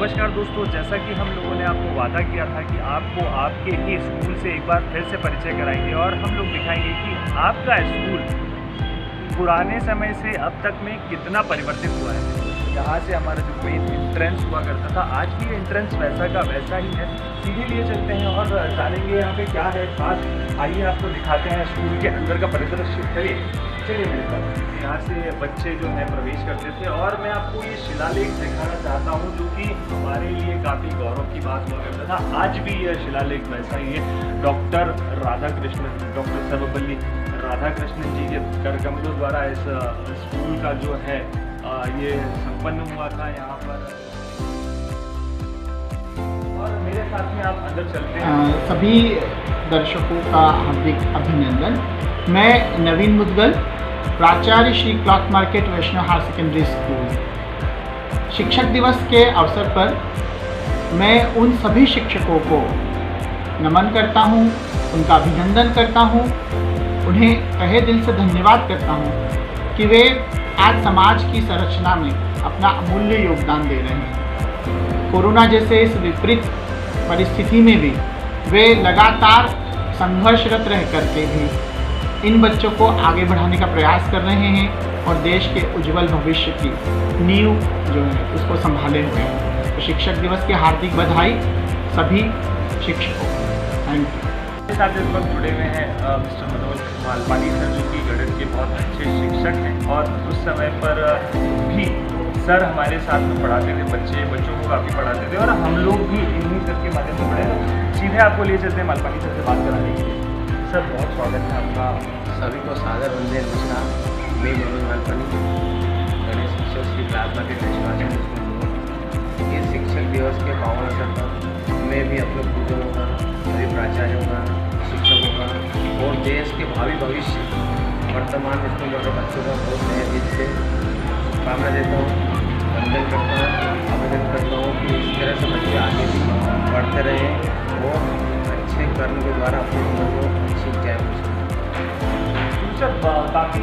नमस्कार दोस्तों, जैसा कि हम लोगों ने आपको वादा किया था कि आपको आपके ही स्कूल से एक बार फिर से परिचय कराएंगे और हम लोग दिखाएंगे कि आपका स्कूल पुराने समय से अब तक में कितना परिवर्तित हुआ है। यहाँ से हमारा जो मेन एंट्रेंस हुआ करता था, आज भी एंट्रेंस वैसा का वैसा ही है। सीधे लिए चलते हैं और जानेंगे यहाँ पे क्या है खास। आइए आपको दिखाते हैं स्कूल के अंदर का परिदृश्य। चलिए मेरे साथ। यहाँ से बच्चे जो है प्रवेश करते थे और मैं आपको ये शिलालेख दिखाना चाहता हूँ जो कि हमारे लिए काफ़ी गौरव की बात हुआ करता था। आज भी यह शिलालेख वैसा ही है। डॉक्टर सर्वपल्ली राधाकृष्णन जी के कर कमलों द्वारा इस स्कूल का जो है ये संपन्न हुआ था यहाँ पर। और मेरे साथ में आप अंदर चलते हैं। सभी दर्शकों का हार्दिक अभिनंदन। मैं नवीन मुदगल, प्राचार्य श्री क्लॉथ मार्केट वैष्णव हायर सेकेंडरी स्कूल। शिक्षक दिवस के अवसर पर मैं उन सभी शिक्षकों को नमन करता हूँ, उनका अभिनंदन करता हूँ, उन्हें तहे दिल से धन्यवाद करता हूँ कि वे आज समाज की संरचना में अपना अमूल्य योगदान दे रहे हैं। कोरोना जैसे इस विपरीत परिस्थिति में भी वे लगातार संघर्षरत रह करके भी इन बच्चों को आगे बढ़ाने का प्रयास कर रहे हैं और देश के उज्जवल भविष्य की नींव जो है उसको संभाले हुए हैं। तो शिक्षक दिवस की हार्दिक बधाई सभी शिक्षकों को। Thank you. मेरे साथ इस वक्त जुड़े हुए हैं मिस्टर मनोज मालपानी सर, जो कि गणित के बहुत अच्छे शिक्षक हैं और उस समय पर भी सर हमारे साथ में पढ़ाते थे, बच्चों को काफ़ी पढ़ाते थे और हम लोग भी इन्हीं सर के माध्यम से पढ़े। तो सीधे आपको ले चलते हैं मालपानी सर से बात कराने के लिए। सर बहुत स्वागत है आपका। सभी को सादर वंदे नमस्कार। मैं मनोज मालपानी, गणित शिक्षक श्री क्लॉथ मार्केट वैष्णव स्कूल। ये शिक्षक दिवस के पावन अवसर पर मैं भी अपने गुरुजनों का, सभी प्राचार्यों का, शिक्षकों का और देश के भावी भविष्य वर्तमान स्कूल के बच्चों का बहुत नए दिल से शुभकामना देता हूँ, वंदन करता हूँ, आवेदन करता हूँ कि इस तरह से बच्चे आगे भी बढ़ते रहें और अच्छे कर्म के द्वारा अपने जीवन को सीख जाए। सर काफ़ी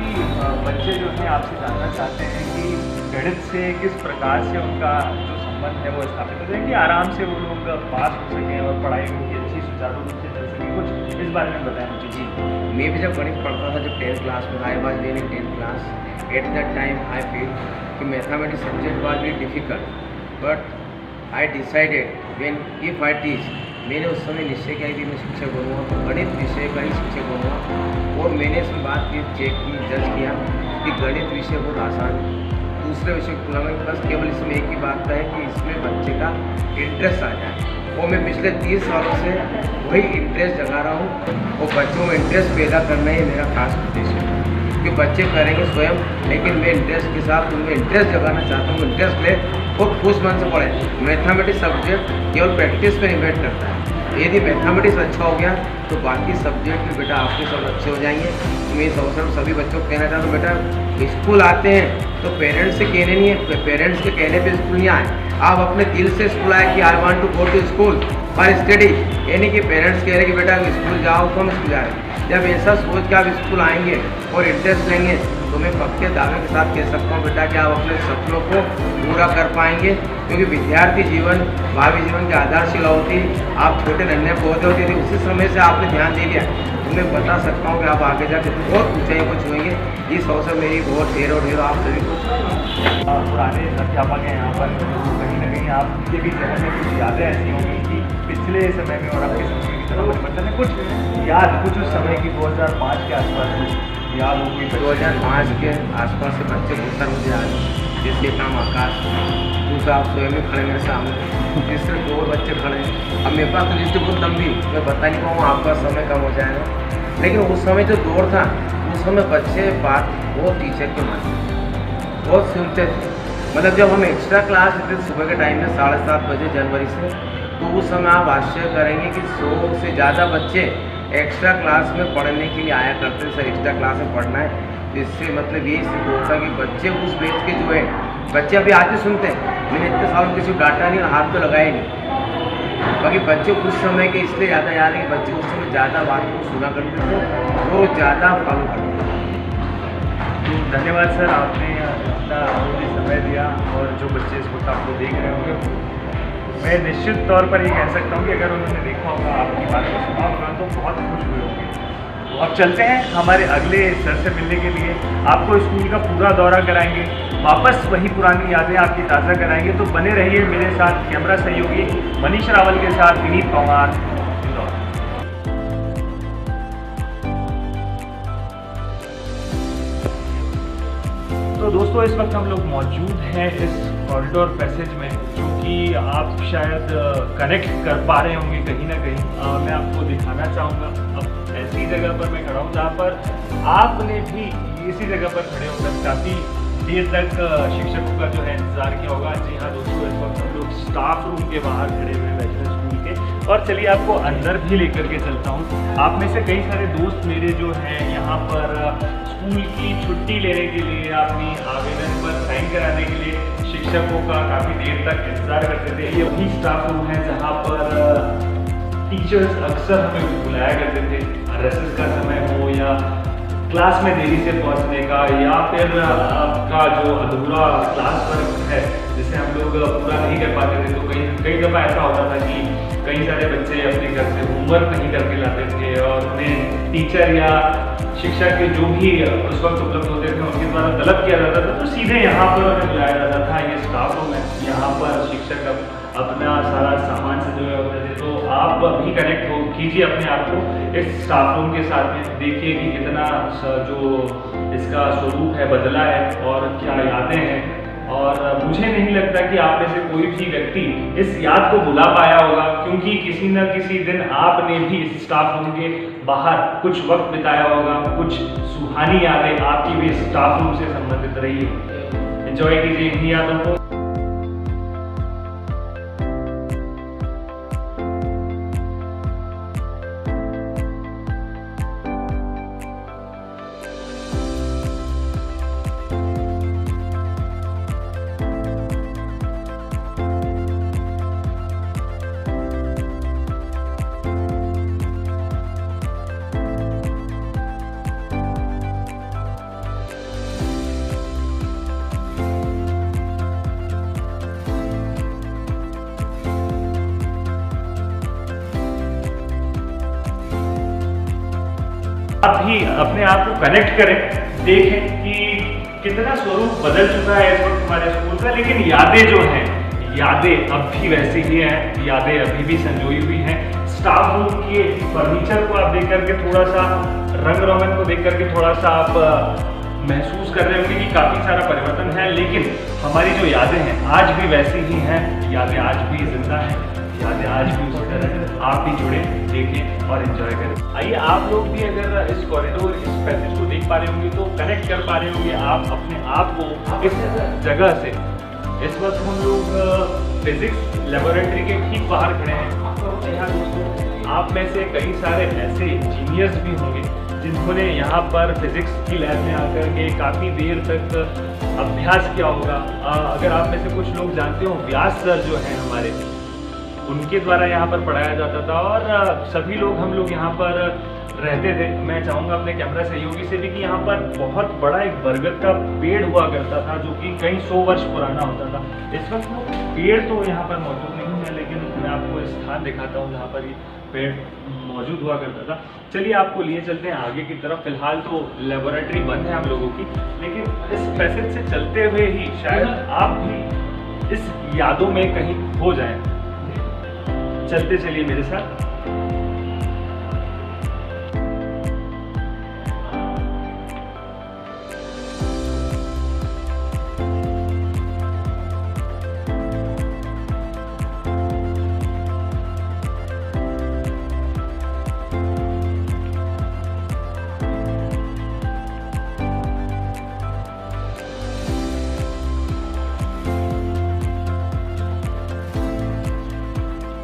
बच्चे जो हैं आपसे जानना चाहते हैं कि गणित से किस प्रकार से उनका जो संबंध है वो स्थापित हो जाए कि आराम से वो लोग पास हो सकें और पढ़ाई उनकी अच्छी सुचारू रूप से चल सके। कुछ इस बारे में बताएं मुझे। जी, मैं भी जब गणित पढ़ता था, जब 10th क्लास में, I was then in 10th class, at that time I feel कि mathematics subject was very difficult, but I decided when if I teach, मैंने उस समय निश्चय किया कि मैं शिक्षक बनूँगा, तो गणित विषय का ही शिक्षक बनूँगा। और मैंने इसमें बात की, चेक की, जज किया कि गणित विषय बहुत आसान है, दूसरे विषय की तुलना में। बस केवल इसमें एक ही बात है कि इसमें बच्चे का इंटरेस्ट आ जाए, और मैं पिछले 30 सालों से वही इंटरेस्ट जगा रहा हूँ और बच्चों में इंटरेस्ट पैदा करना ही मेरा खास उद्देश्य है। कि बच्चे करेंगे स्वयं, लेकिन मैं इंटरेस्ट के साथ उनमें इंटरेस्ट जगाना चाहता हूँ, इंटरेस्ट ले और खुश मन से पढ़े। मैथमेटिक्स सब्जेक्ट केवल प्रैक्टिस पे डिपेंड करता है। यदि मैथमेटिक्स अच्छा हो गया तो बाकी सब्जेक्ट भी बेटा आपके सब अच्छे हो जाएंगे। तो मैं इस अवसर में सभी बच्चों को कहना चाहता हूँ, बेटा स्कूल आते हैं तो पेरेंट्स से कहने नहीं है, पेरेंट्स के कहने पे स्कूल नहीं आए, आप अपने दिल से स्कूल आए कि I want to go to school for study. यानी कि पेरेंट्स कह रहे कि बेटा स्कूल जाओ तो हम स्कूल जा रहे हैं। जब ऐसा सोच के आप स्कूल आएंगे और इंटरेस्ट लेंगे तो मैं पक्के दावे के साथ कह सकता हूँ बेटा कि आप अपने सपनों को पूरा कर पाएंगे। क्योंकि विद्यार्थी जीवन भावी जीवन की आधारशिला होती है। आप छोटे नन्हे पौधे होते थे, उसी समय से आपने ध्यान दे दिया तो मैं बता सकता हूँ कि आप आगे जाकर बहुत ऊंचाई को छुएंगे। इस अवसर मेरी बहुत ढेरों आप सभी को। पुराने अध्यापक हैं यहाँ पर, कहीं ना कहीं आपके भी जहन में कुछ यादें ऐसी होंगी कि पिछले समय में और आपके समय में कितना परिवर्तन है। कुछ याद, कुछ उस समय की 2005 के आसपास याद होगी। 2005 के आसपास से बच्चे बहुत सारे मुझे याद हैं, जिसके नाम आकाश, दूसरा आप स्वयं में खड़े मेरे सामने, तीसरे 2 बच्चे खड़े हैं। अब मेरे पास तो लिस्ट बहुत लंबी, मैं बता नहीं पाऊँगा, आपका समय कम हो जाएगा। लेकिन उस समय जो दौर था, उस समय बच्चे बात वो टीचर के मानते बहुत सुनते थे। मतलब जब हम एक्स्ट्रा क्लास लेते थे सुबह के टाइम में 7:30 बजे जनवरी से, तो उस समय आप आश्चर्य करेंगे कि 100 से ज़्यादा बच्चे एक्स्ट्रा क्लास में पढ़ने के लिए आया करते थे। सर एक्स्ट्रा क्लास में पढ़ना है, तो इससे मतलब यही सिद्ध होता कि बच्चे उस बेच के जो है, बच्चे अभी आते सुनते हैं। मैंने इतने सालों किसी को डांटा नहीं और हाथ तो लगाया नहीं। बाकी बच्चे उस समय के इसलिए ज़्यादा याद है कि बच्चे उस समय ज़्यादा बात को सुना करते थे और ज़्यादा फॉलो करते थे। धन्यवाद सर, आपने अपना अमूल्य समय दिया और जो बच्चे इस वक्त आपको देख रहे होंगे मैं निश्चित तौर पर ये कह सकता हूँ कि अगर उन्होंने देखा होगा, आपकी बात को सुना होगा, तो बहुत खुश हुए होंगे। तो अब चलते हैं हमारे अगले सर से मिलने के लिए। आपको स्कूल का पूरा दौरा कराएंगे, वापस वही पुरानी यादें आपकी ताज़ा कराएंगे। तो बने रहिए मेरे साथ, कैमरा सहयोगी मनीष रावल के साथ विनीत पंवार, इंदौर। तो दोस्तों, इस वक्त हम लोग मौजूद हैं इस कॉरिडोर पैसेज में, जो कि आप शायद कनेक्ट कर पा रहे होंगे कहीं ना कहीं। मैं आपको दिखाना चाहूँगा, अब ऐसी जगह पर मैं खड़ा हूँ जहाँ पर आपने भी इसी जगह पर खड़े होकर काफ़ी देर तक शिक्षकों का जो है इंतज़ार किया होगा। जी हाँ दोस्तों, इस वक्त हम लोग स्टाफ रूम के बाहर खड़े हुए हैं वैष्णो स्कूल के, और चलिए आपको अंदर भी लेकर के चलता हूँ। आप में से कई सारे दोस्त मेरे जो हैं यहाँ पर स्कूल की छुट्टी लेने के लिए, अपनी आवेदन पर साइन कराने के लिए शिक्षकों का काफ़ी देर तक इंतज़ार करते थे। ये वही स्टाफ रूम है जहाँ पर टीचर्स अक्सर हमें बुलाया करते थे, रेसेस का समय हो या क्लास में देरी से पहुंचने का, या फिर आपका जो अधूरा क्लास वर्क है जिसे हम लोग पूरा नहीं कर पाते थे। तो कई दफ़ा ऐसा होता था कि कई सारे बच्चे अपने घर से होमवर्क नहीं करके लाते थे, और उन्हें टीचर या शिक्षक के जो भी उस वक्त उपलब्ध होते थे उनके द्वारा तलब किया जाता था, तो सीधे यहाँ पर उन्हें बुलाया जाता था। ये स्टाफ रूम है, यहाँ पर शिक्षक अपना सारा सामान से जुड़े होते थे। तो आप भी कनेक्ट हो कीजिए अपने आप को इस स्टाफ रूम के साथ में, देखिए कि कितना जो इसका स्वरूप है बदला है और क्या यादें हैं। और मुझे नहीं लगता कि आप में से कोई भी व्यक्ति इस याद को भुला पाया होगा, क्योंकि किसी न किसी दिन आपने भी इस स्टाफ रूम के बाहर कुछ वक्त बिताया होगा, कुछ सुहानी यादें आपकी भी स्टाफ रूम से संबंधित रही होगी। एंजॉय कीजिए इन्हीं यादों को। आप भी अपने आप को कनेक्ट करें, देखें कि कितना स्वरूप बदल चुका है इस वक्त हमारे स्कूल का, लेकिन यादें जो हैं, यादें अब भी वैसी ही हैं, यादें अभी भी संजोई हुई हैं। स्टाफ रूम के फर्नीचर को आप देख करके थोड़ा सा, रंग रोगन को देख करके थोड़ा सा आप महसूस कर रहे होंगे कि काफ़ी सारा परिवर्तन है, लेकिन हमारी जो यादें हैं आज भी वैसी ही हैं। यादें आज भी जिंदा हैं, यादें आज भी उसी तरह हैं। आप भी जुड़े, देखें और एंजॉय करें। आइए, आप लोग भी अगर इस कॉरिडोर, इस पैसेज को देख पा रहे होंगे तो कनेक्ट कर पा रहे होंगे आप अपने आप को इस जगह से। इस वक्त हम लोग फिजिक्स लेबोरेटरी के ठीक बाहर खड़े हैं। जी हाँ दोस्तों, आप में से कई सारे ऐसे इंजीनियर्स भी होंगे जिन्होंने यहाँ पर फिजिक्स की लैब में आकर के काफ़ी देर तक अभ्यास किया होगा। अगर आप में से कुछ लोग जानते हो, व्यास सर जो हैं हमारे, उनके द्वारा यहाँ पर पढ़ाया जाता था, और सभी लोग हम लोग यहाँ पर रहते थे। मैं चाहूँगा अपने कैमरा सहयोगी से भी कि यहाँ पर बहुत बड़ा एक बरगद का पेड़ हुआ करता था, जो कि कई 100 वर्ष पुराना होता था। इस वक्त वो पेड़ तो यहाँ पर मौजूद नहीं है, लेकिन मैं आपको स्थान दिखाता हूँ जहाँ पर ये पेड़ मौजूद हुआ करता था। चलिए आपको लिए चलते हैं आगे की तरफ। फिलहाल तो लेबोरेटरी बंद है हम लोगों की, लेकिन इस पैसेज से चलते हुए ही शायद आप भी इस यादों में कहीं खो जाएं। चलते चलिए मेरे साथ।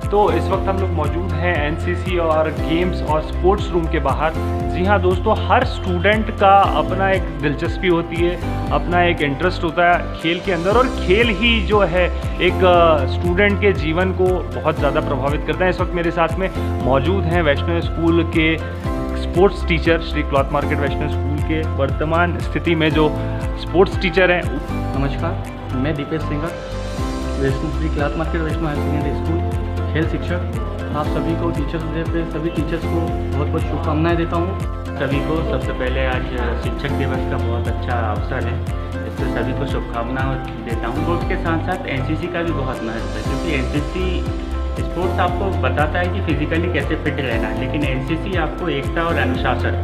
तो इस वक्त हम लोग मौजूद हैं एनसीसी और गेम्स और स्पोर्ट्स रूम के बाहर। जी हाँ दोस्तों, हर स्टूडेंट का अपना एक दिलचस्पी होती है, अपना एक इंटरेस्ट होता है खेल के अंदर, और खेल ही जो है एक स्टूडेंट के जीवन को बहुत ज़्यादा प्रभावित करता है। इस वक्त मेरे साथ में मौजूद हैं वैष्णो स्कूल के sports teacher, Shri Cloth Market Vaishno school के वर्तमान स्थिति में जो स्पोर्ट्स टीचर हैं। नमस्कार, मैं दीपेश सिंगर Vaishno Shri Cloth Market Vaishno Higher Secondary School खेल शिक्षक। आप सभी को टीचर्स डे पे सभी टीचर्स को बहुत बहुत शुभकामनाएं देता हूँ। सभी को सबसे पहले आज शिक्षक दिवस का बहुत अच्छा अवसर है, इससे सभी को शुभकामनाएं देता हूँ। और उसके साथ साथ एनसीसी का भी बहुत महत्व है, क्योंकि एनसीसी स्पोर्ट्स आपको बताता है कि फिजिकली कैसे फिट रहना है, लेकिन एनसीसी आपको एकता और अनुशासन,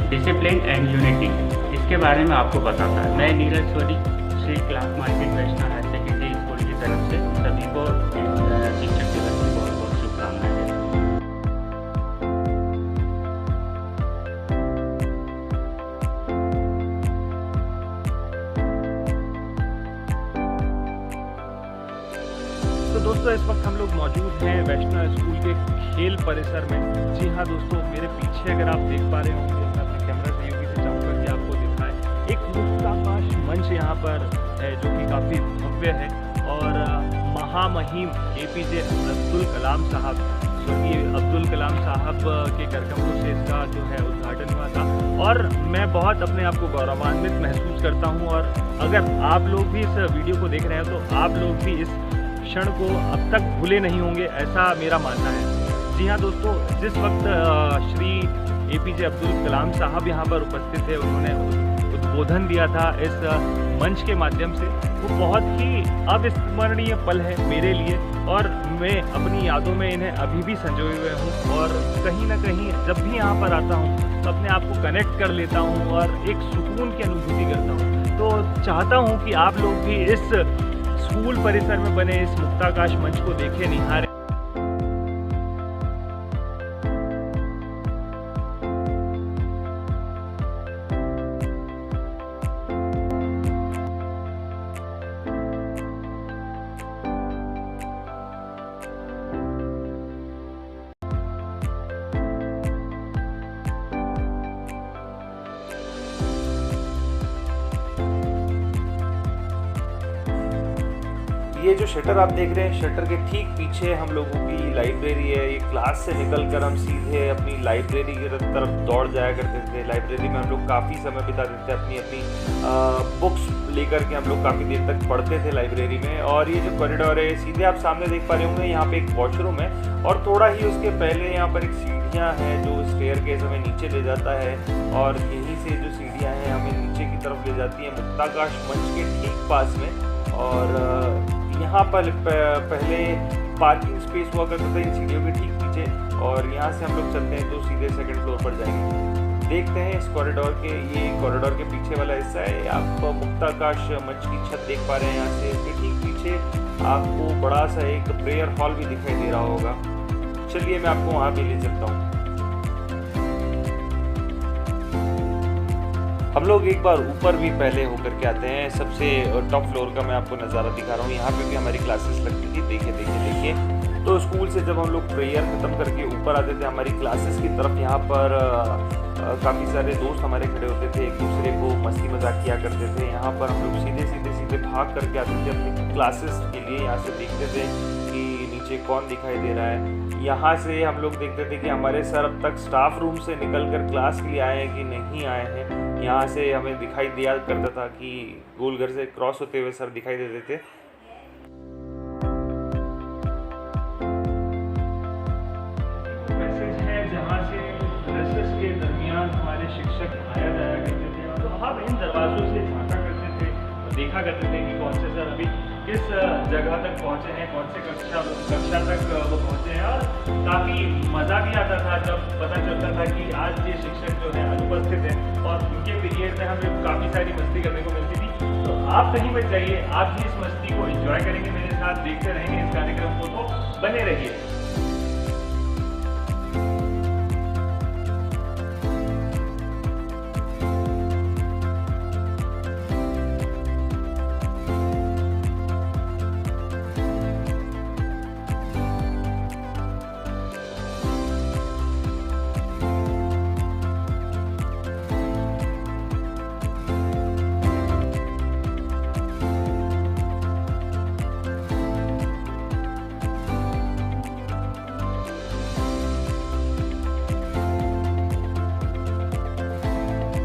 डिसिप्लिन एंड यूनिटी, इसके बारे में आपको बताता है। मैं Neeraj Soni Shri Cloth Market Vaishno Higher Secondary School की तरफ से सभी को शिक्षक दिवस की बहुत बहुत शुभकामनाएं देता हूँ। तो दोस्तों इस वक्त हम लोग मौजूद हैं वैष्णो स्कूल के खेल परिसर में। जी हाँ दोस्तों, मेरे पीछे अगर आप देख पा रहे होंगे, मैं अपने कैमरा सहयोगी से चाहूँगा कि आपको दिखाएं, एक मुक्ताकाश मंच यहाँ पर है जो कि काफ़ी भव्य है। और महामहिम एपीजे अब्दुल कलाम साहब, स्वर्गीय अब्दुल कलाम साहब के करकमलों से इसका जो है उद्घाटन हुआ था। और मैं बहुत अपने आप को गौरवान्वित महसूस करता हूँ। और अगर आप लोग भी इस वीडियो को देख रहे हैं तो आप लोग भी इस क्षण को अब तक भूले नहीं होंगे, ऐसा मेरा मानना है। जी हाँ दोस्तों, जिस वक्त श्री एपीजे अब्दुल कलाम साहब यहाँ पर उपस्थित थे, उन्होंने उद्बोधन दिया था इस मंच के माध्यम से, वो बहुत ही अविस्मरणीय पल है मेरे लिए। और मैं अपनी यादों में इन्हें अभी भी संजोए हुए हूँ। और कहीं ना कहीं जब भी यहाँ पर आता हूँ तो अपने आप को कनेक्ट कर लेता हूँ और एक सुकून की अनुभूति करता हूँ। तो चाहता हूँ कि आप लोग भी इस स्कूल परिसर में बने इस मुक्ताकाश मंच को देखें, निहारें। ये जो शटर आप देख रहे हैं, शटर के ठीक पीछे हम लोगों की लाइब्रेरी है। ये क्लास से निकलकर हम सीधे अपनी लाइब्रेरी की तरफ दौड़ जाया करते थे। लाइब्रेरी में हम लोग काफ़ी समय बिता देते थे, अपनी बुक्स लेकर के हम लोग काफ़ी देर तक पढ़ते थे लाइब्रेरी में। और ये जो कॉरिडोर है, सीधे आप सामने देख पा रहे होंगे, यहाँ पे एक वॉशरूम है और थोड़ा ही उसके पहले यहाँ पर एक सीढ़ियाँ हैं जो स्टेयरकेस हमें नीचे ले जाता है। और यहीं से जो सीढ़ियाँ हैं हमें नीचे की तरफ ले जाती हैं मुक्ताकाश मंच के ठीक पास में। और यहाँ पर पहले पार्किंग स्पेस हुआ करता था इन सीढ़ियों के ठीक पीछे, और यहाँ से हम लोग चलते हैं तो सीधे सेकंड फ्लोर पर जाएंगे। देखते हैं इस कॉरिडोर के, ये कॉरिडोर के पीछे वाला हिस्सा है। आप मुक्ताकाश मंच की छत देख पा रहे हैं यहाँ से। इसके ठीक पीछे आपको बड़ा सा एक प्रेयर हॉल भी दिखाई दे रहा होगा। चलिए मैं आपको वहाँ भी ले चलता हूँ। हम लोग एक बार ऊपर भी पहले होकर के आते हैं। सबसे टॉप फ्लोर का मैं आपको नज़ारा दिखा रहा हूँ। यहाँ पे भी हमारी क्लासेस लगती थी। देखिए तो स्कूल से जब हम लोग प्रेयर ख़त्म करके ऊपर आते थे हमारी क्लासेस की तरफ, यहाँ पर काफ़ी सारे दोस्त हमारे खड़े होते थे, एक दूसरे को मस्ती मजाक किया करते थे। यहाँ पर हम लोग सीधे भाग करके आते थे अपनी क्लासेस के लिए। यहाँ से देखते थे कि नीचे कौन दिखाई दे रहा है। यहाँ से हम लोग देखते थे कि हमारे सर अब तक स्टाफ रूम से निकल कर क्लास के लिए आए हैं कि नहीं आए हैं। यहाँ से हमें दिखाई दिया करता था कि गोल घर से क्रॉस होते हुए सर दिखाई देते थे। मैसेज है जहाँ से रेसेस के दरमियान हमारे शिक्षक आया जाया करते थे, तो हम इन दरवाज़ों से झांका करते थे और देखा करते थे कि कौन से सर अभी किस जगह तक पहुँचे हैं, कौन से कक्षा तक वो पहुँचे हैं। और काफ़ी मज़ा भी आता था जब पता चलता था कि आज ये शिक्षक जो है अनुपस्थित हैं और उनके पीरियड में हमें काफ़ी सारी मस्ती करने को मिलती थी। तो आप कहीं मत जाइए, आप भी इस मस्ती को एंजॉय करेंगे मेरे साथ, देखते रहेंगे इस कार्यक्रम को, तो बने रहिए।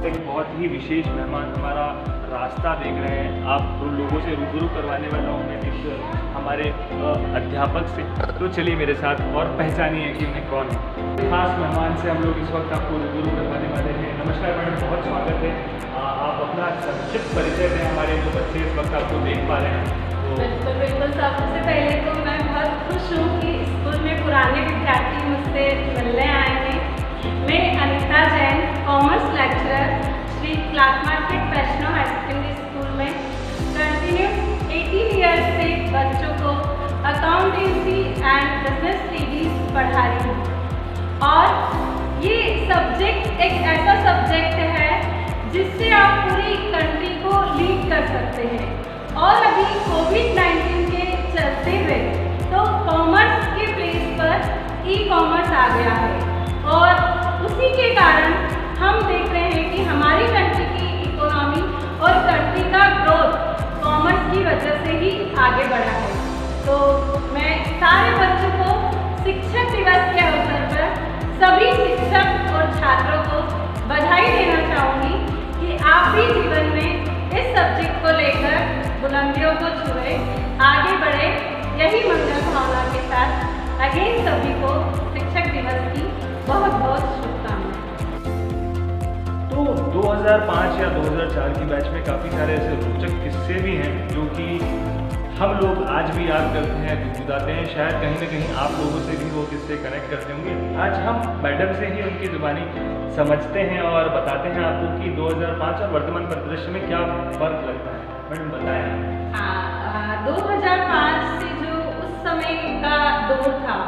एक बहुत ही विशेष मेहमान हमारा रास्ता देख रहे हैं, आप लोगों से रूबरू करवाने वाला हूँ मैं एक हमारे अध्यापक से। तो चलिए मेरे साथ और पहचानिए कि उन्हें कौन है। खास मेहमान से हम लोग इस वक्त आपको रूबरू करवाने वाले हैं। नमस्कार मैडम, बहुत स्वागत है। आप अपना संक्षिप्त परिचय दें हमारे जो बच्चे इस वक्त आपको देख पा रहे हैं। बिल्कुल बिल्कुल। सबसे पहले तो मैं बहुत खुश हूँ कि स्कूल में पुराने विद्यार्थी मुझसे मिलने आए हैं। मैं Anita Jain, commerce lecturer, Shri Cloth Market Vaishno Higher Secondary School में कंटिन्यू 18 ईयर्स से बच्चों को अकाउंटेंसी एंड बिजनेस स्टडीज पढ़ा रही हूँ। और ये सब्जेक्ट एक ऐसा सब्जेक्ट है जिससे आप पूरी कंट्री को लीड कर सकते हैं। और अभी कोविड-19 के चलते हुए तो कॉमर्स के प्लेस पर ई-कॉमर्स आ गया है और उसी के कारण हम देख रहे हैं कि हमारी कंट्री की इकोनॉमी और कंट्री का ग्रोथ कॉमर्स की वजह से ही आगे बढ़ा है। तो मैं सारे बच्चों को शिक्षक दिवस के अवसर पर सभी शिक्षक और छात्रों को बधाई देना चाहूँगी कि आप भी जीवन में इस सब्जेक्ट को लेकर बुलंदियों को छुए, आगे बढ़े। यही मंगल भावना के साथ अगेन सभी को शिक्षक दिवस की बहुत बहुत शुभकामनाएं। तो 2005 या 2004 की बैच में काफ़ी सारे ऐसे रोचक किस्से भी हैं जो कि हम लोग आज भी याद करते हैं, गुनगुनाते हैं। शायद कहीं ना कहीं आप लोगों से भी वो किस्से कनेक्ट करते होंगे। आज हम मैडम से ही उनकी ज़ुबानी समझते हैं और बताते हैं आपको कि 2005 और वर्तमान परिदृश्य में क्या फ़र्क लगता है। मैडम बताएं। 2005 से जो उस समय का दौर था,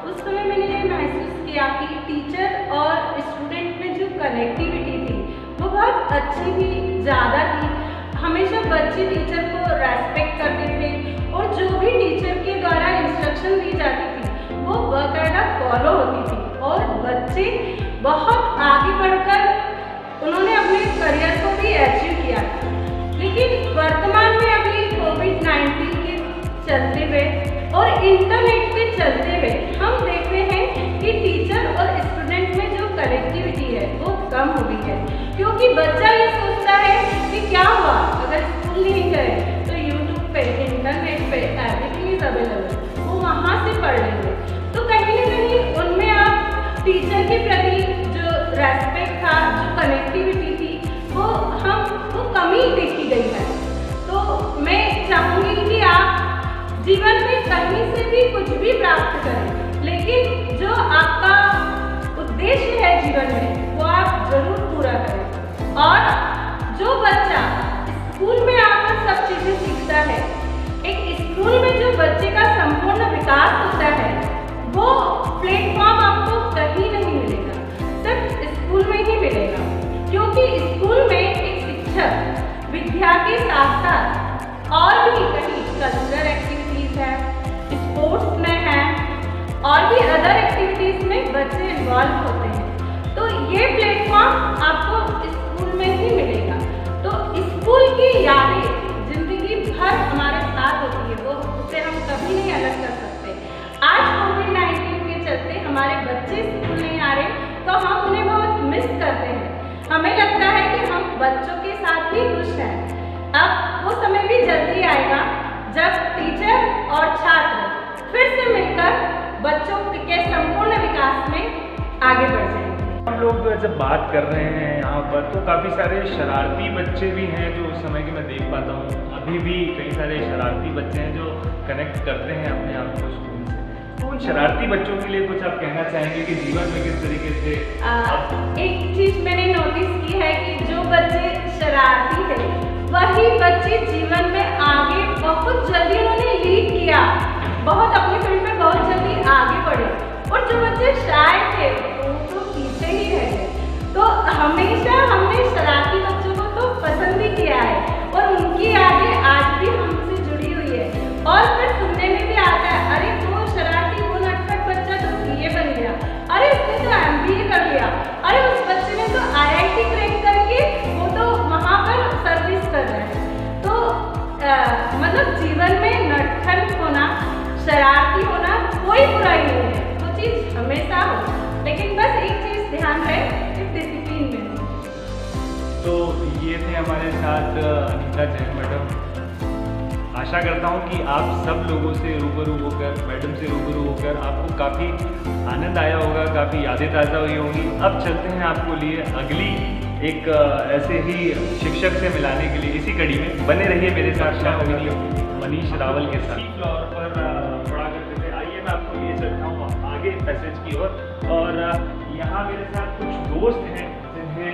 उस समय मैंने ये महसूस किया कि टीचर और स्टूडेंट में जो कनेक्टिविटी थी वो बहुत अच्छी थी, ज़्यादा थी। हमेशा बच्चे टीचर को रेस्पेक्ट करते थे और जो भी टीचर के द्वारा इंस्ट्रक्शन दी जाती थी वो बाकायदा फॉलो होती थी और बच्चे बहुत आगे बढ़कर उन्होंने अपने करियर को भी अचीव किया था। लेकिन वर्तमान में अभी कोविड-19 के चलते हुए और इंटरनेट के चलते हुए हम देखते हैं कि टीचर और स्टूडेंट में जो कनेक्टिविटी है वो कम हो गई है, क्योंकि बच्चा ये सोचता है कि क्या हुआ अगर स्कूल नहीं गए तो यूट्यूब पे, इंटरनेट पे एवरीथिंग इज अवेलेबल, वो वहाँ से पढ़ लेंगे। तो कहीं ना कहीं उनमें आप टीचर के प्रति जो रेस्पेक्ट था, जो कनेक्टिविटी थी वो कमी देखी गई है। तो मैं चाहूँगी कि आप जीवन में कहीं से भी कुछ भी प्राप्त करें, लेकिन जो आपका उद्देश्य है जीवन में वो आप जरूर पूरा करें। और जो बच्चा स्कूल में आकर सब चीज़ें सीखता है, एक स्कूल में जो बच्चे का संपूर्ण विकास होता है वो प्लेटफॉर्म आपको कहीं नहीं मिलेगा, सिर्फ स्कूल में ही मिलेगा। क्योंकि स्कूल में एक शिक्षक विद्या के साथ साथ और भी कहीं कल्चरल एक्टिविटीज़ है, स्पोर्ट्स में है और भी अदर एक्टिविटीज़ में बच्चे इन्वॉल्व होते हैं। तो ये प्लेटफॉर्म आपको स्कूल में ही मिलेगा। तो स्कूल की यादें जिंदगी भर हमारे साथ होती है, वो उसे हम कभी नहीं अलग कर सकते। आज कोविड-19 के चलते हमारे बच्चे स्कूल नहीं आ रहे तो हम उन्हें बहुत मिस करते हैं। हमें लगता है कि हम बच्चों के साथ ही खुश हैं। अब वो समय भी जल्दी आएगा जब टीचर और छात्र फिर से मिलकर बच्चों के संपूर्ण विकास में आगे बढ़ जाएंगे। हम लोग जब बात कर रहे हैं यहाँ पर तो काफ़ी सारे शरारती बच्चे भी हैं जो उस समय के मैं देख पाता हूँ। अभी भी कई सारे शरारती बच्चे हैं जो कनेक्ट करते हैं अपने आप को स्कूल से। तो उन शरारती बच्चों के लिए कुछ आप कहना चाहेंगे कि जीवन में किस तरीके से एक चीज़ मैंने नोटिस की है कि जो बच्चे शरारती हैं वही बच्चे जीवन में आगे बहुत जल्दी उन्होंने लीड किया, बहुत अपने फील्ड में बहुत जल्दी आगे बढ़े। और जो बच्चे शाय थे वो तो पीछे ही रह गए। तो हमेशा हमने शरारती बच्चों को तो पसंद भी किया है और उनकी यादें आज भी हमसे जुड़ी हुई है। और फिर सुनने में भी आता है, अरे वो शरारती वो नटखट बच्चा तो बीए बन गया, अरे उसने तो MBA कर लिया, अरे उस बच्चे ने तो IIT क्रैक करके वो तो वहाँ पर सर्विस कर रहा है। तो मतलब जीवन में नटखट होना, शरारती होना कोई बुराई नहीं है, वो चीज़ हमेशा हो, लेकिन बस एक चीज़ ध्यान रहे कि डिसिप्लिन में। तो ये ये थे हमारे साथ अनीता जैन मैडम। आशा करता हूँ कि आप सब लोगों से रूबरू होकर, मैडम से रूबरू होकर आपको काफ़ी आनंद आया होगा, काफ़ी यादें ताज़ा हुई होंगी। अब चलते हैं आपको लिए अगली एक ऐसे ही शिक्षक से मिलाने के लिए। इसी कड़ी में बने रहिए मेरे साथ, मनीष रावल के साथ। फ्लोर पर पढ़ा करते थे। आइए मैं आपको लिए चलता हूँ आगे पैसेज की ओर। और यहाँ मेरे साथ कुछ दोस्त हैं जिन्हें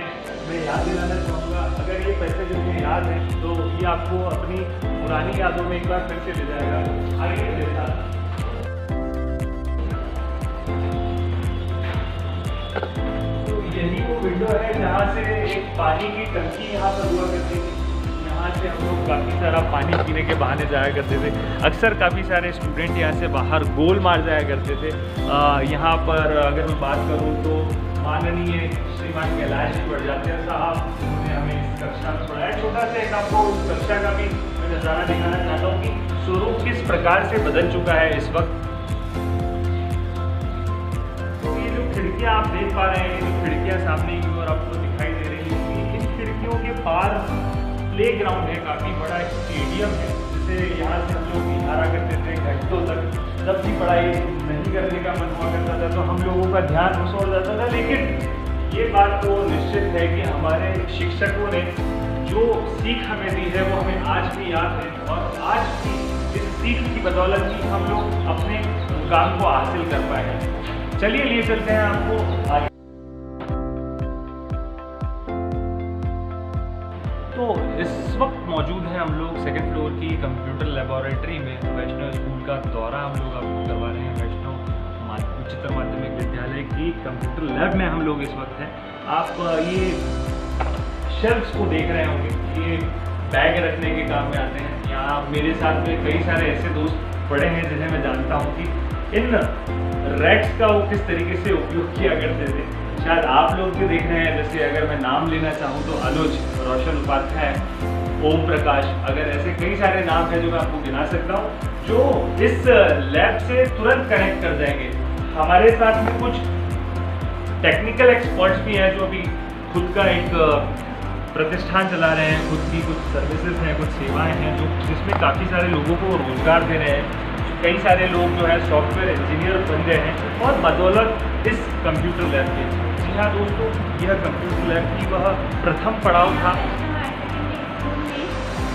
मैं याद दिलाना चाहूँगा। अगर ये पैसेज मुझे याद है तो ये आपको अपनी पुरानी यादों में एक बार फिर से ले जाएगा। आइए मेरे साथ। तो यही वो विंडो है जहाँ से एक पानी की टंकी यहाँ पर हुआ करती थी। यहाँ से हम लोग काफ़ी सारा पानी पीने के बहाने जाया करते थे। अक्सर काफ़ी सारे स्टूडेंट यहाँ से बाहर गोल मार जाया करते थे। यहाँ पर अगर मैं बात करूँ तो माननीय श्रीमान कैलाश बड़जात्या साहब ने हमें इस कक्षा में पढ़ाया। छोटा सा एक आपको उस कक्षा का भी मैं नज़ारा दिखाना चाहता हूँ कि स्वरूप किस प्रकार से बदल चुका है इस वक्त। तो ये जो खिड़कियाँ आप देख पा रहे हैं, जो खिड़कियाँ सामने की ओर आपको दिखाई दे रही होंगी, इन खिड़कियों के पार प्ले ग्राउंड है, काफ़ी बड़ा एक स्टेडियम है, जिसे यहाँ से हम लोग निहारा करते थे घंटों तक। जब भी पढ़ाई नहीं करने का मन हुआ करता था तो हम लोगों का ध्यान उस ओर जाता था। लेकिन ये बात तो निश्चित है कि हमारे शिक्षकों ने जो सीख हमें दी है वो हमें आज भी याद है, और आज भी इस सीख की बदौलत ही हम लोग अपने मुकाम को हासिल कर पाए हैं। चलिए लिए चलते हैं आपको आगे। तो इस वक्त मौजूद हैं हम लोग सेकंड फ्लोर की कंप्यूटर लेबोरेटरी में। वैष्णव स्कूल का दौरा हम लोग आपको करवा रहे हैं। वैष्णव उच्चतर माध्यमिक विद्यालय की कंप्यूटर लैब में हम लोग इस वक्त हैं। आप ये शेल्फ्स को देख रहे होंगे, ये बैग रखने के काम में आते हैं। यहाँ मेरे साथ में कई सारे ऐसे दोस्त पढ़े हैं जिन्हें मैं जानता हूँ कि इन रैक्स का वो किस तरीके से उपयोग किया करते थे। शायद आप लोग भी देख रहे हैं। जैसे अगर मैं नाम लेना चाहूँ तो अनुज, रोशन उपाध्याय, ओम प्रकाश, अगर ऐसे कई सारे नाम हैं जो मैं आपको गिना सकता हूँ, जो इस लैब से तुरंत कनेक्ट कर जाएंगे। हमारे साथ में कुछ टेक्निकल एक्सपर्ट्स भी हैं जो अभी खुद का एक प्रतिष्ठान चला रहे हैं, खुद की कुछ सर्विसेज हैं, कुछ सेवाएं हैं जो जिसमें काफ़ी सारे लोगों को रोजगार दे रहे हैं। कई सारे लोग जो है सॉफ्टवेयर इंजीनियर बन गए हैं और बदौलत इस कंप्यूटर लैब के। जी हाँ दोस्तों, यह कंप्यूटर लैब की वह प्रथम पड़ाव था।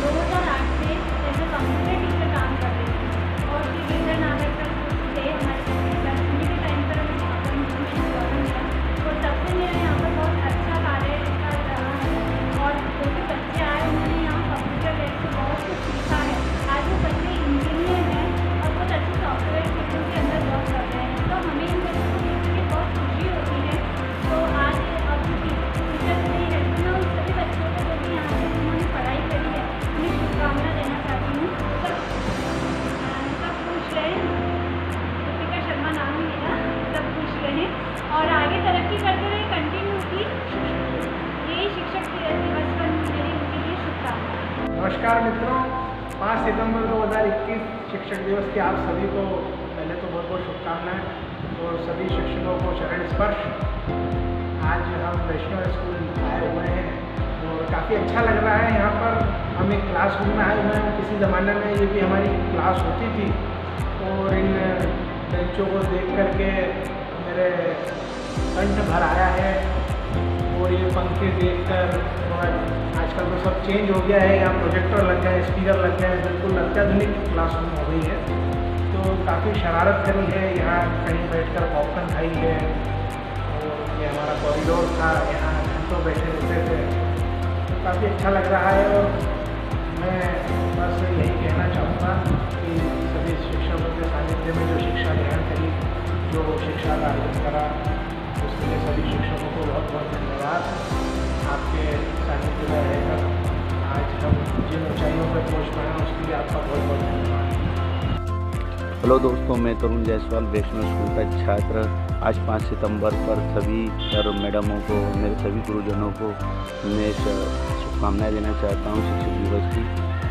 2008 से जैसे कंप्यूटर टीचर काम कर रही थी और श्री गिरधर नागर थे हमारे उन्हीं के टाइम पर और तब से मेरा यहाँ पर बहुत अच्छा कार्य रहा है। और जो भी बच्चे आए उन्होंने यहाँ कंप्यूटर लैब से बहुत कुछ सीखा है। आज वो बच्चे इंजीनियर हैं और बहुत अच्छे सॉफ्टवेयर सेक्टर के अंदर जॉब कर रहे हैं। तो हमें इन बच्चों को देख के बहुत खुशी होती है। तो आज अब टीचर नहीं है तो मैं उन सभी बच्चों को जो भी यहाँ से उन्होंने पढ़ाई करी है उन्हें शुभकामना देना चाहती हूँ। सब खुश रहें। दीपिका शर्मा नाम है मेरा। सब खुश रहें और आगे तरक्की करते रहे, कंटिन्यू की। यही शिक्षक दिवस पर मेरी उनके लिए शुभकामनाएं। नमस्कार मित्रों, 5 सितंबर 2021 शिक्षक दिवस की आप सभी को पहले तो बहुत बहुत शुभकामनाएं। और सभी शिक्षकों को चरण स्पर्श। आज हम वैष्णव स्कूल आए हुए हैं और काफ़ी अच्छा लग रहा है। यहाँ पर हम एक क्लासरूम में आए हुए हैं। किसी ज़माने में ये भी हमारी क्लास होती थी और इन बेंचों को देख करके मेरे कंठ भर आया है। और ये पंखे देखकर आजकल तो सब चेंज हो गया है। यहाँ प्रोजेक्टर लग गए, स्पीकर लग गए, बिल्कुल अत्याधुनिक क्लासरूम हो गई है। तो काफ़ी शरारत करी है, यहाँ कहीं बैठकर पॉपकॉर्न खाई है। और ये हमारा कॉरिडोर था, यहाँ घंटों बैठे रहते थे। तो काफ़ी अच्छा लग रहा है। और मैं बस यही कहना चाहूँगा कि सभी शिक्षकों के सानिध्य में जो शिक्षा ग्रहण करी, जो शिक्षा का आयोजन करा, उसके लिए सभी शिक्षकों को बहुत बहुत धन्यवाद। आपके सानिध्य में रहकर आज हम जिन ऊंचाइयों पर पहुँच पाए हैं उसके लिए आपका बहुत बहुत धन्यवाद। हेलो दोस्तों, मैं तरुण जायसवाल वैष्णव स्कूल का छात्र। आज 5 सितंबर पर सभी सर मैडमों को, मेरे सभी गुरुजनों को मैं शुभकामनाएं देना चाहता हूं। शिक्षक दिवस की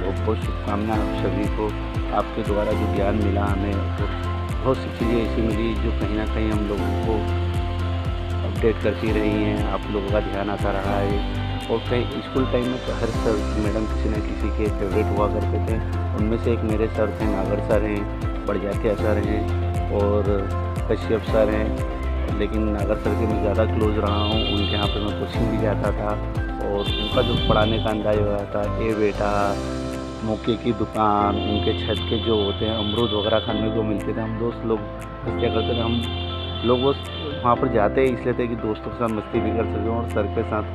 बहुत बहुत शुभकामनाएं आप सभी को। आपके द्वारा जो ज्ञान मिला हमें, तो बहुत सी चीज़ें ऐसी मिली जो कहीं ना कहीं हम लोगों को अपडेट करती रही हैं। आप लोगों का ध्यान आता रहा है और कहीं स्कूल टाइम में तो हर सर मैडम किसी न किसी के फेवरेट हुआ करते थे। उनमें से एक मेरे सर थे, नागर सर हैं, बढ़जाते सर हैं और कश्यप सर हैं। लेकिन नागर सर के मैं ज़्यादा क्लोज रहा हूँ। उनके यहाँ पर मैं कोचिंग भी जाता था और उनका जो पढ़ाने का अंदाज होता था, ए बेटा, मौके की दुकान, उनके छत के जो होते हैं अमरूद वगैरह खाने को मिलते थे। हम दोस्त लोग क्या करते थे, हम लोग वो वहाँ पर जाते ही इसलिए थे कि दोस्तों के साथ मस्ती भी कर सकें और सर के साथ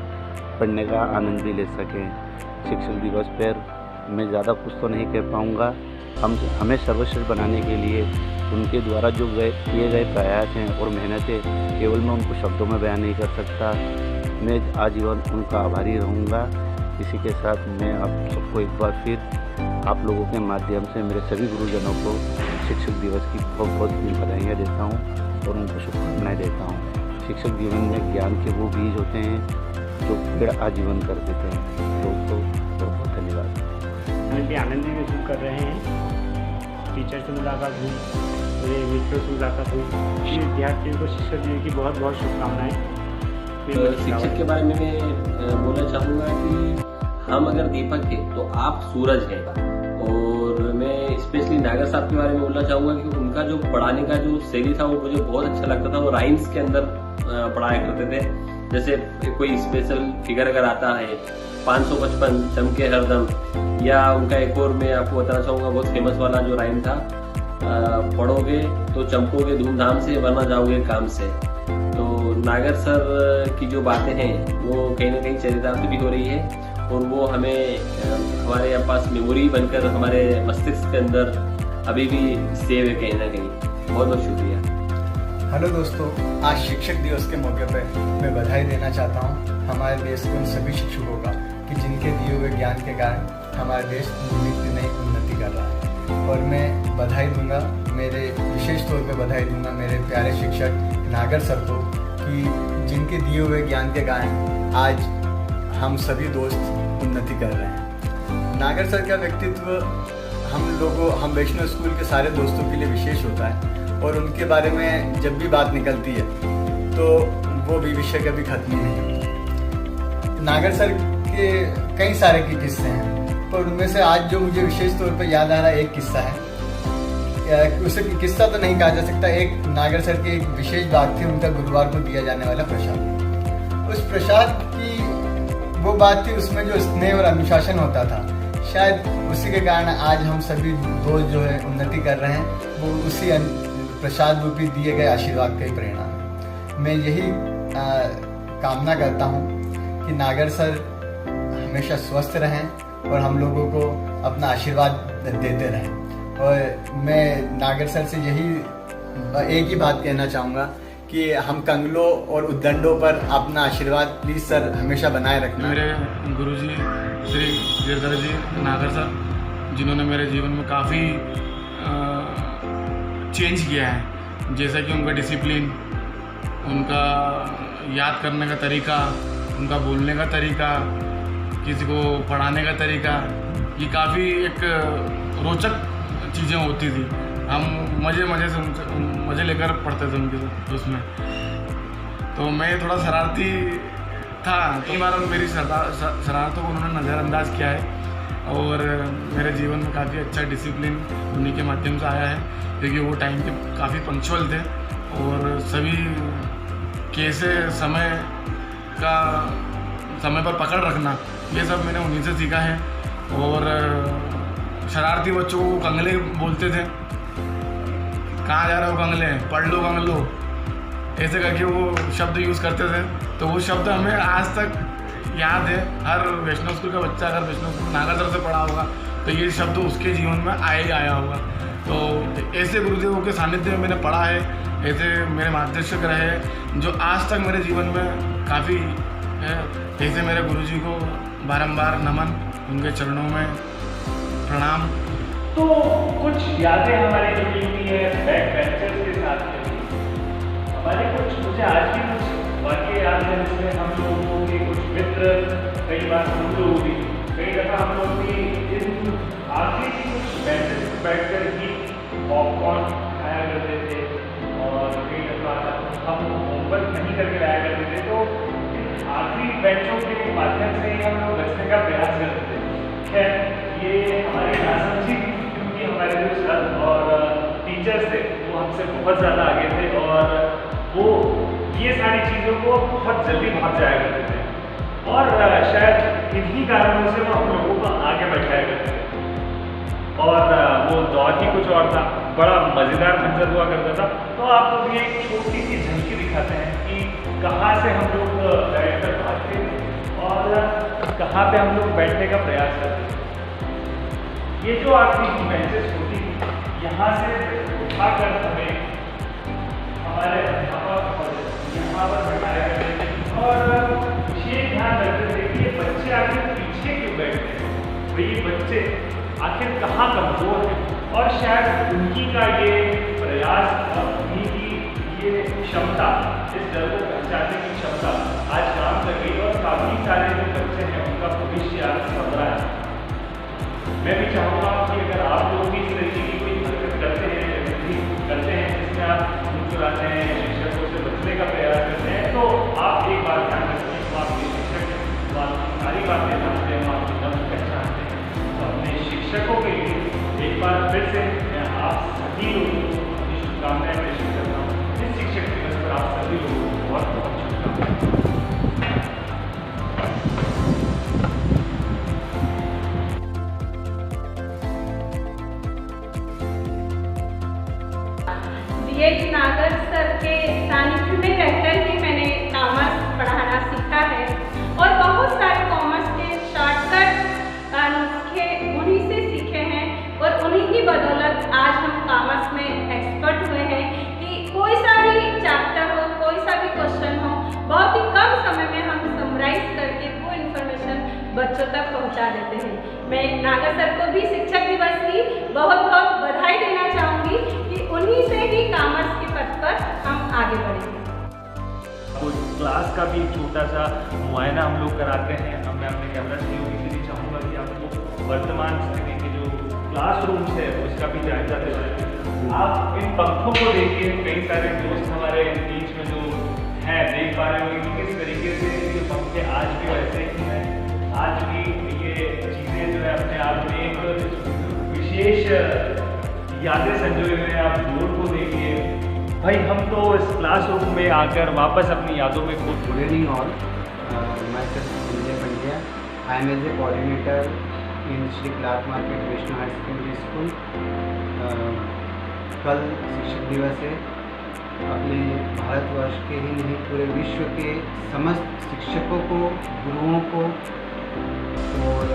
पढ़ने का आनंद भी ले सकें। शिक्षक दिवस पर मैं ज़्यादा कुछ तो नहीं कह पाऊँगा। हमें सर्वश्रेष्ठ बनाने के लिए उनके द्वारा जो किए गए प्रयास हैं और मेहनतें केवल मैं उनको शब्दों में बयान नहीं कर सकता। मैं आजीवन उनका आभारी रहूँगा। इसी के साथ मैं आप सबको एक बार फिर आप लोगों के माध्यम से मेरे सभी गुरुजनों को शिक्षक दिवस की बहुत बहुत बधाइयाँ देता हूँ और उनको शुभकामनाएँ देता हूँ। शिक्षक जीवन में ज्ञान के वो बीज होते हैं जो पेड़ आजीवन कर देते हैं। दोस्तों बहुत बहुत धन्यवाद। हम भी आनंद भी महसूस कर रहे हैं। टीचर से मुलाकात हुई, मेरे मित्रों से मुलाकात हुई। विद्यार्थियों को शिक्षक दिवस की बहुत बहुत शुभकामनाएँ। शिक्षक के बारे में मैं बोलना चाहूँगा कि हम अगर दीपक थे तो आप सूरज हैं। और मैं स्पेशली नागर साहब के बारे में बोलना चाहूँगा कि उनका जो पढ़ाने का जो शैली था वो मुझे बहुत अच्छा लगता था। वो राइम्स के अंदर पढ़ाया करते थे। जैसे कोई स्पेशल फिगर अगर आता है 555 चमके हरदम, या उनका एक और मैं आपको बताना चाहूँगा बहुत फेमस वाला जो राइम था, पढ़ोगे तो चमकोगे धूमधाम से वरना जाओगे काम से। तो नागर सर की जो बातें हैं वो कहीं ना कहीं चरितार्थ भी हो रही है और वो हमें हमारे पास मेमोरी बनकर हमारे मस्तिष्क के अंदर अभी भी सेव है कहीं ना कहीं। बहुत बहुत शुक्रिया। हेलो दोस्तों, आज शिक्षक दिवस के मौके पर मैं बधाई देना चाहता हूँ हमारे देश के उन सभी शिक्षकों का कि जिनके दिए हुए ज्ञान के कारण हमारा देश नित्य नई उन्नति कर रहा है। और मैं बधाई दूंगा, मेरे विशेष तौर पे बधाई दूंगा मेरे प्यारे शिक्षक नागर सर को कि जिनके दिए हुए ज्ञान के कारण आज हम सभी दोस्त उन्नति कर रहे हैं। नागर सर का व्यक्तित्व हम वैष्णव स्कूल के सारे दोस्तों के लिए विशेष होता है और उनके बारे में जब भी बात निकलती है तो वो भी विषय कभी खत्म ही नहीं होता। नागर सर के कई सारे के किस्से हैं, पर उनमें से आज जो मुझे विशेष तौर पर याद आ रहा है एक किस्सा है। उसे किस्सा तो नहीं कहा जा सकता, एक नागर सर की एक विशेष बात थी, उनका गुरुवार को दिया जाने वाला प्रसाद। उस प्रसाद की वो बात थी, उसमें जो स्नेह और अनुशासन होता था, शायद उसी के कारण आज हम सभी दोस्त जो है उन्नति कर रहे हैं। वो उसी प्रसाद रूपी दिए गए आशीर्वाद का ही परिणाम है। मैं यही कामना करता हूँ कि नागर सर हमेशा स्वस्थ रहें और हम लोगों को अपना आशीर्वाद देते रहें। और मैं नागर सर से यही एक ही बात कहना चाहूँगा कि हम कंगलों और उद्दंडों पर अपना आशीर्वाद प्लीज़ सर हमेशा बनाए रखना। मेरे गुरुजी श्री गिरधर जी नागर सर, जिन्होंने मेरे जीवन में काफ़ी चेंज किया है, जैसा कि उनका डिसिप्लिन, उनका याद करने का तरीका, उनका बोलने का तरीका, किसी को पढ़ाने का तरीका, ये काफ़ी एक रोचक चीज़ें होती थी। हम मज़े लेकर पढ़ते थे उनके उसमें। तो मैं थोड़ा शरारती था, कई बार मेरी शरारतों को उन्होंने नज़रअंदाज किया है और मेरे जीवन में काफ़ी अच्छा डिसिप्लिन उन्हीं के माध्यम से आया है, क्योंकि वो टाइम के काफ़ी पंक्चुअल थे और सभी कैसे समय पर पकड़ रखना, ये सब मैंने उन्हीं से सीखा है। और शरारती बच्चों को कंगले बोलते थे, कहाँ जा रहे हो कंगले, पढ़ लो कंगलो, ऐसे करके वो शब्द यूज़ करते थे। तो वो शब्द हमें आज तक याद है। हर वैष्णव स्कूल का बच्चा अगर वैष्णव स्कूल नागर सर से पढ़ा होगा तो ये शब्द उसके जीवन में आया होगा। तो ऐसे गुरुदेवों के सानिध्य में मैंने पढ़ा है, ऐसे मेरे मार्गदर्शक रहे जो आज तक मेरे जीवन में काफ़ी है। ऐसे मेरे गुरुजी को बारंबार नमन, उनके चरणों में प्रणाम। तो कुछ यादें हमारी जो कीमती है बैक बेंचर्स के साथ में, हमारे कुछ मुझे आज भी कुछ वाक़ये याद है जिसमें हम लोगों के कुछ मित्र कई बार हम लोग भी कई दफ़ा हम लोग भी इन आखिरी कुछ बेंचेस पर बैठकर ही पॉपकॉर्न खाया करते थे और कई दफ़ा हम होमवर्क नहीं करके लाया करते थे। तो इन आखिरी बेंचों के माध्यम से ही हम लोग बचने का प्रयास करते थे। खैर ये हमारी नासमझी थी, क्योंकि हमारे जो सर और टीचर्स थे वो हमसे बहुत ज़्यादा आगे थे और वो ये सारी चीज़ों को बहुत जल्दी भाग जाया करते थे और शायद इन्हीं कारणों से वो हम लोगों को आगे बैठाया करते थे। और वो दौर ही कुछ और था, बड़ा मज़ेदार मंजर हुआ करता था। तो आपको भी एक छोटी सी झलकी दिखाते हैं कि कहाँ से हम लोग बैठकर भागते थे और कहाँ पे हम लोग बैठने का प्रयास करते थे। ये जो आपकी बेंचेस होती थी, यहाँ से उठाकर हमें हमारे यहाँ पर बैठाया करते थे और विशेष ध्यान रखते थे कि ये बच्चे आखिर पीछे क्यों बैठते हैं, ये बच्चे आखिर कहाँ कमज़ोर है। और शायद उनकी का ये प्रयास और उन्हीं की ये क्षमता, इस डर को पहचानने की क्षमता आज काम कर गई और काफ़ी सारे जो बच्चे हैं उनका भविष्य आज संभला है। मैं भी चाहूँगा कि अगर आप लोग भी इस तरीके की कोई हरकत करते हैं जिसमें आप मुस्कुराते हैं, शिक्षकों से बचने का प्रयास करते हैं, तो आप एक बात ध्यान रखें, तो आपके शिक्षक आपकी सारी बातें जानते हैं, आपकी दम पहचानते हैं। तो अपने शिक्षकों के लिए एक बार फिर से मैं आप सभी लोगों को अपनी शुभकामनाएं पेश करता हूँ। इस शिक्षक दिवस पर आप सभी लोगों को बहुत बहुत शुभकामनाएं। नागर सर के सानिध्य में रहकर ही मैंने कॉमर्स पढ़ाना सीखा है और बहुत सारे कॉमर्स के शॉर्टकट नुस्खे उन्हीं से सीखे हैं और उन्हीं की बदौलत आज हम कॉमर्स में एक्सपर्ट हुए हैं कि कोई सा भी चैप्टर हो, कोई सा भी क्वेश्चन हो, बहुत ही कम समय में हम समराइज करके वो इन्फॉर्मेशन बच्चों तक पहुंचा देते हैं। मैं नागर सर को भी शिक्षक दिवस की बहुत बहुत बधाई देना चाहूँगी कि उन्हीं से ही कॉमर्स के पथ पर हम आगे बढ़ेंगे। क्लास का भी छोटा सा मुआयना हम लोग कराते हैं। मैं अपने कैमरा सहयोगी से भी चाहूँगा कि आपको वर्तमान स्थिति के जो क्लासरूम्स है उसका भी जायजा देना है। आप इन पंखों को देखिए, कई सारे दोस्त हमारे बीच में जो हैं देख पा रहे होंगे कि किस तरीके से ये पंखे आज भी वैसे ही हैं। आज भी ये चीज़ें जो है अपने आप में एक विशेष यादें संजोए हुए हैं। आप बोर्ड को देखिए भाई, हम तो इस क्लासरूम में आकर वापस अपनी यादों में खुद। गुड इवनिंग ऑल, मैं Sanjay Pandya, I am as a coordinator in Shri Cloth Market Vaishno Higher Secondary School. कल शिक्षक दिवस है। अपने भारतवर्ष के ही नहीं पूरे विश्व के समस्त शिक्षकों को, गुरुओं को और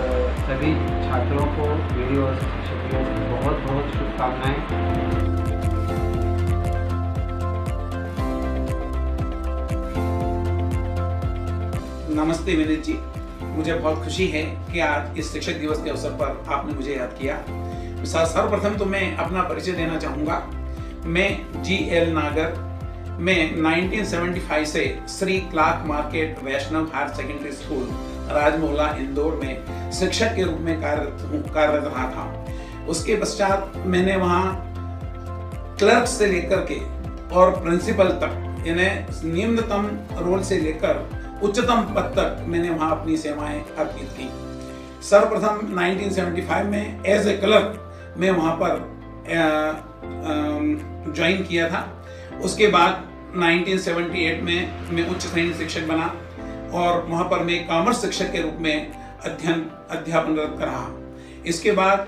सभी छात्रों को मेरी ओर से शिक्षक दिवस की बहुत बहुत शुभकामनाएं। नमस्ते विनीत जी, मुझे बहुत खुशी है कि आज इस शिक्षक दिवस के अवसर पर आपने मुझे याद किया। सर्वप्रथम तो मैं अपना परिचय देना चाहूँगा। मैं GL नागर, मैं 1975 से श्री क्लार्क मार्केट वैष्णव हायर सेकेंडरी स्कूल राजमोहल्ला इंदौर में शिक्षक के रूप में कार्यरत रहा था। उसके पश्चात मैंने वहाँ क्लर्क से लेकर के और प्रिंसिपल तक, यानी निम्नतम रोल से लेकर उच्चतम पद तक मैंने वहाँ अपनी सेवाएं अर्पित की। सर्वप्रथम 1975 में एज ए क्लर्क मैं वहाँ पर ज्वाइन किया था। उसके बाद 1978 में मैं उच्च श्रेणी शिक्षक बना और वहाँ पर मैं कॉमर्स शिक्षक के रूप में अध्यापनरत रहा। इसके बाद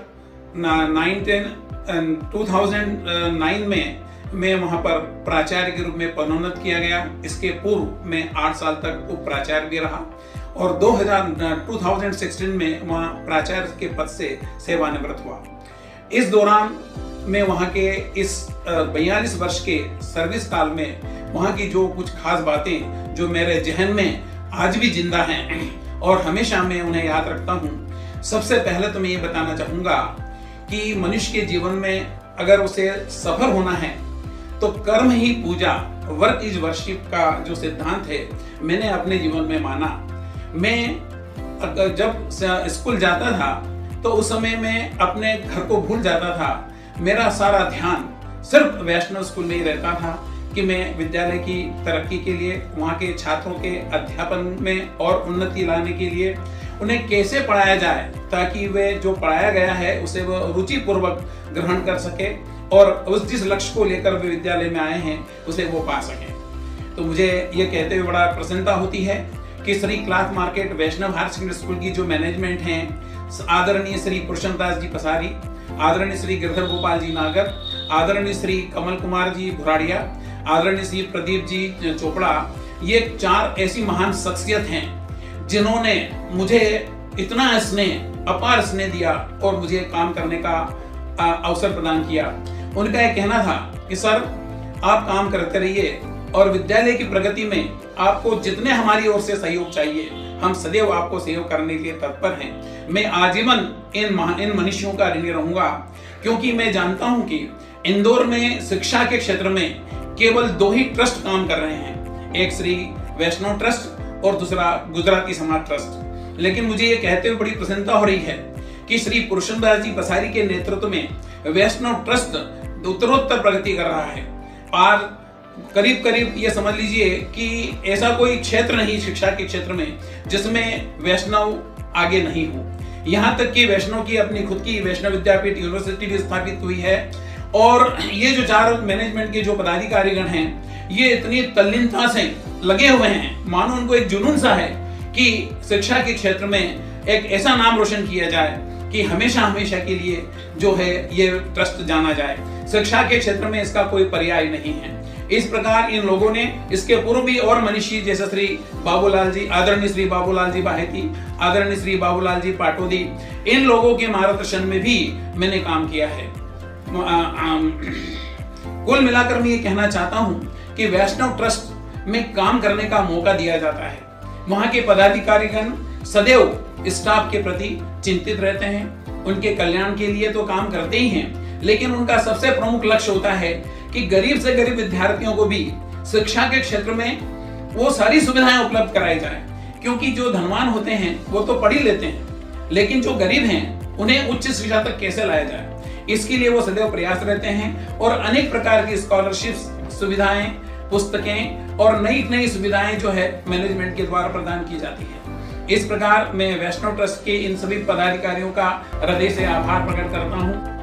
2009 में मैं वहाँ पर प्राचार्य के रूप में पदोन्नत किया गया। इसके पूर्व मैं 8 साल तक उप प्राचार्य भी रहा और 2016 में वहाँ प्राचार्य के पद से सेवानिवृत्त हुआ। इस दौरान मैं वहाँ के इस 42 वर्ष के सर्विस काल में वहाँ की जो कुछ खास बातें जो मेरे जहन में आज भी जिंदा हैं और हमेशा मैं उन्हें याद रखता हूँ। सबसे पहले तो मैं ये बताना चाहूँगा कि मनुष्य के जीवन में अगर उसे सफल होना है तो कर्म ही पूजा, वर्क इज वर्शिप का जो सिद्धांत है मैंने अपने जीवन में माना। मैं जब स्कूल जाता था तो उस समय मैं अपने घर को भूल जाता था। मेरा सारा ध्यान सिर्फ वैष्णव स्कूल में ही रहता था कि मैं विद्यालय की तरक्की के लिए, वहाँ के छात्रों के अध्यापन में और उन्नति लाने के लिए उन्हें कैसे पढ़ाया जाए ताकि वे जो पढ़ाया गया है उसे वो रुचि पूर्वक ग्रहण कर सके और उस जिस लक्ष्य को लेकर वे विद्यालय में आए हैं उसे वो पा सकें। तो मुझे ये कहते हुए बड़ा प्रसन्नता होती है कि श्री क्लॉथ मार्केट वैष्णव हायर सेकेंडरी स्कूल की जो मैनेजमेंट है, आदरणीय श्री पुरुषोत्तम दास जी पसारी, आदरणीय श्री गिरधर गोपाल जी नागर, आदरणीय श्री कमल कुमार जी भुराड़िया, आदरणीय श्री प्रदीप जी चोपड़ा, ये 4 ऐसी महान शख्सियत हैं जिन्होंने मुझे इतना स्नेह, अपार स्नेह दिया और मुझे काम करने का अवसर प्रदान किया। उनका यह कहना था कि सर आप काम करते रहिए और विद्यालय की प्रगति में आपको जितने हमारी ओर से सहयोग चाहिए हम सदैव आपको सहयोग करने के लिए तत्पर हैं। मैं आजीवन इन मनुष्यों का ऋणी रहूंगा क्योंकि मैं जानता हूं कि इंदौर में शिक्षा के क्षेत्र में केवल 2 ही ट्रस्ट काम कर रहे हैं, एक श्री वैष्णव ट्रस्ट और दूसरा गुजराती समाज ट्रस्ट। लेकिन मुझे ये कहते हुए बड़ी प्रसन्नता हो रही है कि श्री पुरुषोत्तम दास जी पसारी के नेतृत्व में वैष्णव ट्रस्ट उत्तरोत्तर प्रगति कर रहा है। आज करीब करीब ये समझ लीजिए कि ऐसा कोई क्षेत्र नहीं शिक्षा के क्षेत्र में जिसमें वैष्णव आगे नहीं हो। यहाँ तक कि वैष्णव की अपनी खुद की वैष्णव विद्यापीठ यूनिवर्सिटी भी स्थापित हुई है और ये जो 4 मैनेजमेंट के जो पदाधिकारीगण हैं ये इतनी तल्लीनता से लगे हुए हैं, मानो उनको एक जुनून सा है कि शिक्षा के क्षेत्र में एक ऐसा नाम रोशन किया जाए कि हमेशा हमेशा के लिए जो है ये ट्रस्ट जाना जाए। शिक्षा के क्षेत्र में इसका कोई पर्याय नहीं है। इस प्रकार इन लोगों ने इसके पूर्व भी और मनीषी जैसे श्री बाबूलाल जी, आदरणीय श्री बाबूलाल जी बाहेती, आदरणीय श्री बाबूलाल जी पाटोदी, इन लोगों के मार्गदर्शन में भी मैंने काम किया है। कुल मिलाकर मैं ये कहना चाहता हूं कि वैष्णव ट्रस्ट में काम करने का मौका दिया जाता है। वहां के पदाधिकारीगण सदैव स्टाफ के प्रति चिंतित रहते हैं, उनके कल्याण के लिए तो काम करते ही हैं, लेकिन उनका सबसे प्रमुख लक्ष्य होता है कि गरीब से गरीब विद्यार्थियों को भी शिक्षा के क्षेत्र में वो सारी सुविधाएं उपलब्ध कराई जाए। क्योंकि जो धनवान होते हैं वो तो पढ़ ही लेते हैं, लेकिन जो गरीब हैं उन्हें उच्च शिक्षा तक कैसे लाया जाए, इसके लिए वो सदैव प्रयास रहते हैं और अनेक प्रकार की स्कॉलरशिप सुविधाएं, पुस्तकें और नई नई सुविधाएं जो है मैनेजमेंट के द्वारा प्रदान की जाती है। इस प्रकार मैं वैष्णव ट्रस्ट के इन सभी पदाधिकारियों का हृदय से आभार प्रकट करता हूं।